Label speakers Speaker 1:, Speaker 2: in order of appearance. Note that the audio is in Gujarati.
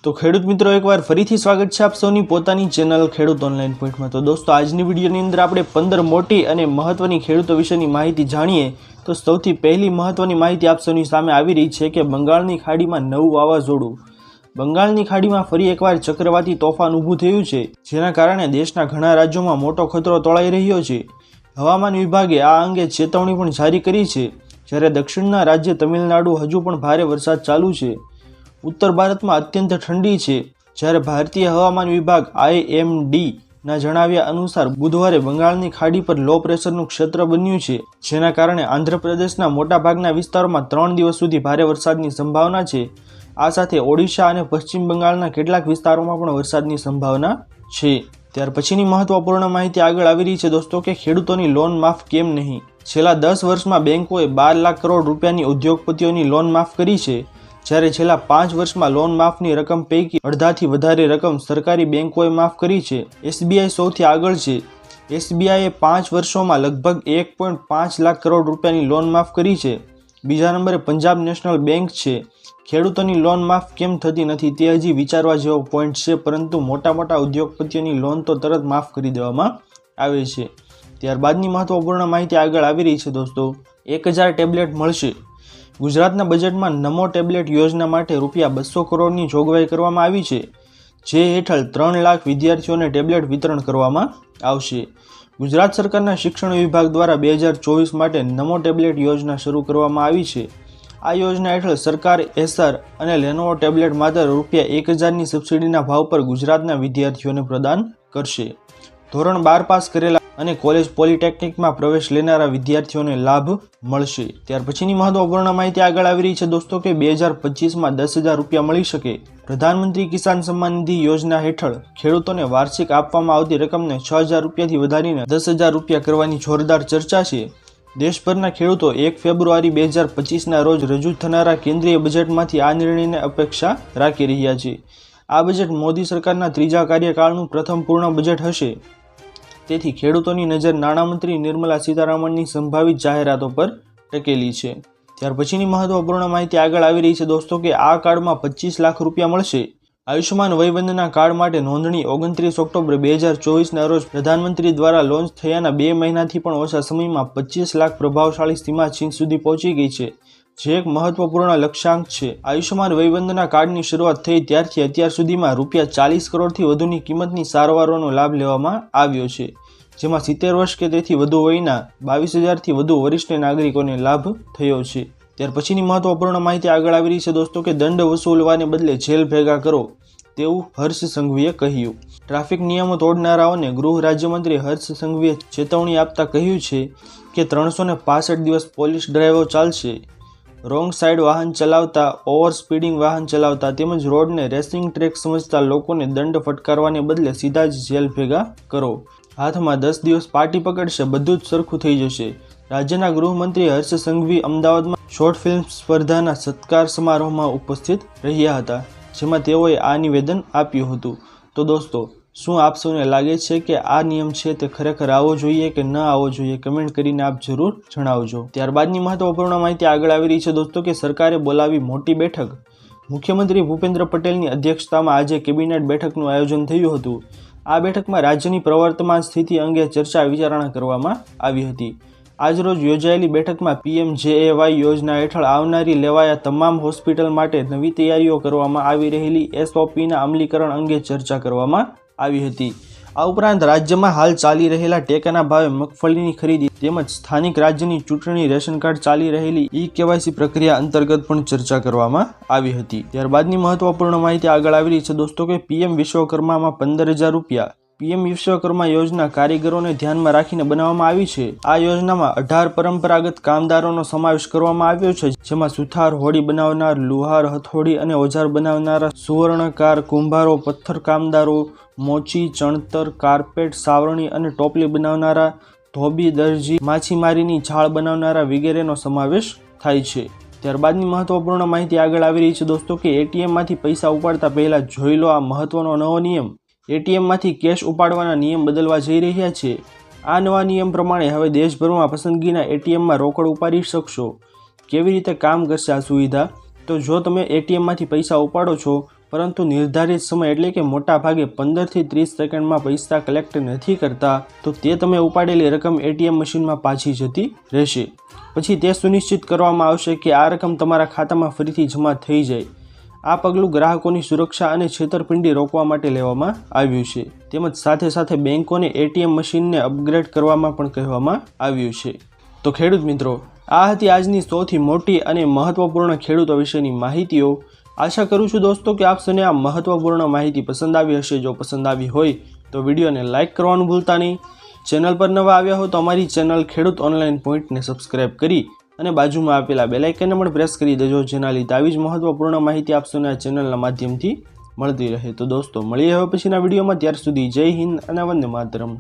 Speaker 1: તો ખેડૂત મિત્રો એકવાર ફરીથી સ્વાગત છે આપ સૌની પોતાની ચેનલ ખેડૂત ઓનલાઈન પોઈન્ટમાં। તો દોસ્તો આજની વિડીયોની અંદર આપણે 15 મોટી અને મહત્વની ખેડૂતો વિશેની માહિતી જાણીએ તો સૌથી પહેલી મહત્વની માહિતી આપ સૌની સામે આવી રહી છે કે બંગાળની ખાડીમાં નવું વાવાઝોડું। બંગાળની ખાડીમાં ફરી એકવાર ચક્રવાતી તોફાન ઊભું થયું છે, જેના કારણે દેશના ઘણા રાજ્યોમાં મોટો ખતરો તોળાઈ રહ્યો છે। હવામાન વિભાગે આ અંગે ચેતવણી પણ જારી કરી છે, જ્યારે દક્ષિણના રાજ્ય તમિલનાડુ હજુ પણ ભારે વરસાદ ચાલુ છે। ઉત્તર ભારતમાં અત્યંત ઠંડી છે, જ્યારે ભારતીય હવામાન વિભાગ IMD ના જણાવ્યા અનુસાર બુધવારે બંગાળની ખાડી પર લો પ્રેશરનું ક્ષેત્ર બન્યું છે, જેના કારણે આંધ્રપ્રદેશના મોટાભાગના વિસ્તારોમાં 3 દિવસ સુધી ભારે વરસાદની સંભાવના છે। આ સાથે ઓડિશા અને પશ્ચિમ બંગાળના કેટલાક વિસ્તારોમાં પણ વરસાદની સંભાવના છે। ત્યાર પછીની મહત્વપૂર્ણ માહિતી આગળ આવી રહી છે દોસ્તો કે ખેડૂતોની લોન માફ કેમ નહીં। છેલ્લા 10 વર્ષમાં બેંકોએ 12 લાખ કરોડ રૂપિયાની ઉદ્યોગપતિઓની લોન માફ કરી છે, જ્યારે છેલ્લા 5 વર્ષમાં લોન માફની રકમ પૈકી અડધાથી વધારે રકમ સરકારી બેંકોએ માફ કરી છે। SBI સૌથી આગળ છે। SBIએ 5 વર્ષોમાં લગભગ 1.5 લાખ કરોડ રૂપિયાની લોન માફ કરી છે। બીજા નંબરે પંજાબ નેશનલ બેંક છે। ખેડૂતોની લોન માફ કેમ થતી નથી તે હજી વિચારવા જેવો પોઈન્ટ છે, પરંતુ મોટા ઉદ્યોગપતિઓની લોન તો તરત માફ કરી દેવામાં આવે છે। ત્યારબાદની મહત્વપૂર્ણ માહિતી આગળ આવી રહી છે દોસ્તો, 1000 ટેબ્લેટ મળશે। ગુજરાતના બજેટમાં નમો ટેબ્લેટ યોજના માટે રૂપિયા 200 કરોડની જોગવાઈ કરવામાં આવી છે, જે હેઠળ 3 લાખ વિદ્યાર્થીઓને ટેબ્લેટ વિતરણ કરવામાં આવશે। ગુજરાત સરકારના શિક્ષણ વિભાગ દ્વારા 2024 માટે નમો ટેબ્લેટ યોજના શરૂ કરવામાં આવી છે। આ યોજના હેઠળ સરકાર એસર અને લેનોવો ટેબ્લેટ માત્ર રૂપિયા 1000ની સબસિડીના ભાવ પર ગુજરાતના વિદ્યાર્થીઓને પ્રદાન કરશે। ધોરણ 12 પાસ કરેલા અને કોલેજ પોલિટેકનિકમાં પ્રવેશ લેનારા વિદ્યાર્થીઓને લાભ મળશે। ત્યાર પછીની મહત્વપૂર્ણ માહિતી આગળ આવી રહી છે દોસ્તો કે 2025માં 10,000 રૂપિયા મળી શકે। પ્રધાનમંત્રી કિસાન સન્માન નિધિ યોજના હેઠળ ખેડૂતોને વાર્ષિક આપવામાં આવતી રકમને 6,000 રૂપિયાથી વધારીને 10,000 રૂપિયા કરવાની જોરદાર ચર્ચા છે। દેશભરના ખેડૂતો 1 ફેબ્રુઆરી 2025ના રોજ રજૂ થનારા કેન્દ્રીય બજેટમાંથી આ નિર્ણયની અપેક્ષા રાખી રહ્યા છે। આ બજેટ મોદી સરકારના ત્રીજા કાર્યકાળનું પ્રથમ પૂર્ણ બજેટ હશે, તેથી ખેડૂતોની નજર નાણામંત્રી નિર્મલા સીતારામનની સંભવિત જાહેરાતો પર ટકેલી છે। ત્યાર પછીની મહત્વપૂર્ણ માહિતી આગળ આવી રહી છે દોસ્તો કે આ કાર્ડમાં 25 લાખ રૂપિયા મળશે। આયુષ્યમાન વયવંદના કાર્ડ માટે નોંધણી 29 ઓક્ટોબર 2024ના રોજ પ્રધાનમંત્રી દ્વારા લોન્ચ થયાના 2 મહિનાથી પણ ઓછા સમયમાં 25 લાખ પ્રભાવશાળી સીમા સુધી પહોંચી ગઈ છે, જે એક મહત્વપૂર્ણ લક્ષ્યાંક છે। આયુષ્યમાન વયવંદના કાર્ડની શરૂઆત થઈ ત્યારથી અત્યાર સુધીમાં રૂપિયા 40 કરોડથી વધુની કિંમતની સારવારોનો લાભ લેવામાં આવ્યો છે, જેમાં 70 વર્ષ કે તેથી વધુ વયના 22,000થી વધુ વરિષ્ઠ નાગરિકોને લાભ થયો છે। ત્યાર પછીની મહત્વપૂર્ણ માહિતી આગળ આવી રહી છે દોસ્તો કે દંડ વસૂલવાને બદલે જેલ ભેગા કરો, તેવું હર્ષ સંઘવીએ કહ્યું। ટ્રાફિક નિયમો તોડનારાઓને ગૃહ રાજ્યમંત્રી હર્ષ સંઘવીએ ચેતવણી આપતા કહ્યું છે કે 365 દિવસ પોલીસ ડ્રાઈવો ચાલશે। રોંગ સાઈડ વાહન ચલાવતા, ઓવર સ્પીડિંગ વાહન ચલાવતા તેમજ રોડને રેસિંગ ટ્રેક સમજતા લોકોને દંડ ફટકારવાને બદલે સીધા જ જેલ ભેગા કરો। હાથમાં 10 દિવસ પાર્ટી પકડશે, બધું જ સરખું થઈ જશે। રાજ્યના ગૃહમંત્રી હર્ષ સંઘવી અમદાવાદમાં શોર્ટ ફિલ્મ સ્પર્ધાના સત્કાર સમારોહમાં ઉપસ્થિત રહ્યા હતા, જેમાં તેઓએ આ નિવેદન આપ્યું હતું। તો દોસ્તો, શું આપ સૌને લાગે છે કે આ નિયમ છે તે ખરેખર આવવો જોઈએ કે ન આવવો જોઈએ? કમેન્ટ કરીને આપ જરૂર જણાવજો। ત્યારબાદની મહત્વપૂર્ણ માહિતી આગળ આવી રહી છે દોસ્તો કે સરકારે બોલાવી મોટી બેઠક। મુખ્યમંત્રી ભૂપેન્દ્ર પટેલની અધ્યક્ષતામાં આજે કેબિનેટ બેઠકનું આયોજન થયું હતું। આ બેઠકમાં રાજ્યની પ્રવર્તમાન સ્થિતિ અંગે ચર્ચા વિચારણા કરવામાં આવી હતી। આજરોજ યોજાયેલી બેઠકમાં PMJAY યોજના હેઠળ આવનારી લેવાયા તમામ હોસ્પિટલ માટે નવી તૈયારીઓ કરવામાં આવી રહેલી SOPના અમલીકરણ અંગે ચર્ચા કરવામાં આવી હતી। આ ઉપરાંત રાજ્યમાં હાલ ચાલી રહેલા ટેકાના ભાવે મગફળીની ખરીદી તેમજ સ્થાનિક રાજ્યની ચૂંટણી રેશન કાર્ડ ચાલી રહેલી eKYC પ્રક્રિયા અંતર્ગત પણ ચર્ચા કરવામાં આવી હતી। ત્યારબાદની મહત્વપૂર્ણ માહિતી આગળ આવી રહી છે દોસ્તો કે PM વિશ્વકર્મામાં 15,000 રૂપિયા। PM વિશ્વકર્મા યોજના કારીગરોને ધ્યાનમાં રાખીને બનાવવામાં આવી છે। આ યોજનામાં 18 પરંપરાગત કામદારોનો સમાવેશ કરવામાં આવ્યો છે, જેમાં સુથાર, હોડી બનાવનાર, લુહાર, હથોડી અને ઓજાર બનાવનારા, સુવર્ણકાર, કુંભારો, પથ્થર કામદારો, મોચી, ચણતર, કાર્પેટ, સાવરણી અને ટોપલી બનાવનારા, ધોબી, દરજી, માછીમારીની જાળ બનાવનારા વગેરેનો સમાવેશ થાય છે। ત્યારબાદની મહત્વપૂર્ણ માહિતી આગળ આવી રહી છે દોસ્તો કે ATMમાંથી પૈસા ઉપાડતા પહેલા જોઈ લો આ મહત્વનો નવો નિયમ। ATMમાંથી કેશ ઉપાડવાના નિયમ બદલવા જઈ રહ્યા છે। આ નવા નિયમ પ્રમાણે હવે દેશભરમાં પસંદગીના ATMમાં રોકડ ઉપાડી શકશો। કેવી રીતે કામ કરશે આ સુવિધા? તો જો તમે ATMમાંથી પૈસા ઉપાડો છો પરંતુ નિર્ધારિત સમય એટલે કે મોટા ભાગે 15 થી 30 સેકન્ડમાં પૈસા કલેક્ટ નથી કરતા તો તે તમે ઉપાડેલી રકમ એટીએમ મશીનમાં પાછી જતી રહેશે। પછી તે સુનિશ્ચિત કરવામાં આવશે કે આ રકમ તમારા ખાતામાં ફરીથી જમા થઈ જાય। આ પગલું ગ્રાહકોની સુરક્ષા અને છેતરપિંડી રોકવા માટે લેવામાં આવ્યું છે, તેમજ સાથે સાથે બેંકોને એટીએમ મશીનને અપગ્રેડ કરવામાં પણ કહેવામાં આવ્યું છે। તો ખેડૂત મિત્રો, આ હતી આજની સૌથી મોટી અને મહત્વપૂર્ણ ખેડૂતો વિશેની માહિતીઓ। આશા કરું છું દોસ્તો કે આપ સૌને આ મહત્વપૂર્ણ માહિતી પસંદ આવી હશે। જો પસંદ આવી હોય તો વિડીયોને લાઇક કરવાનું ભૂલતા નહીં। ચેનલ પર નવા આવ્યા હો તો અમારી ચેનલ ખેડૂત ઓનલાઈન પોઈન્ટને સબસ્ક્રાઇબ કરી અને બાજુમાં આપેલા બેલ આઇકનને પણ પ્રેસ કરી દેજો, જેના લીધે આવી જ મહત્વપૂર્ણ માહિતી આપ સૌને આ ચેનલના માધ્યમથી મળતી રહે। તો દોસ્તો મળીએ હવે પછીના વિડીયોમાં, ત્યાર સુધી જય હિન્દ અને વંદે માતરમ।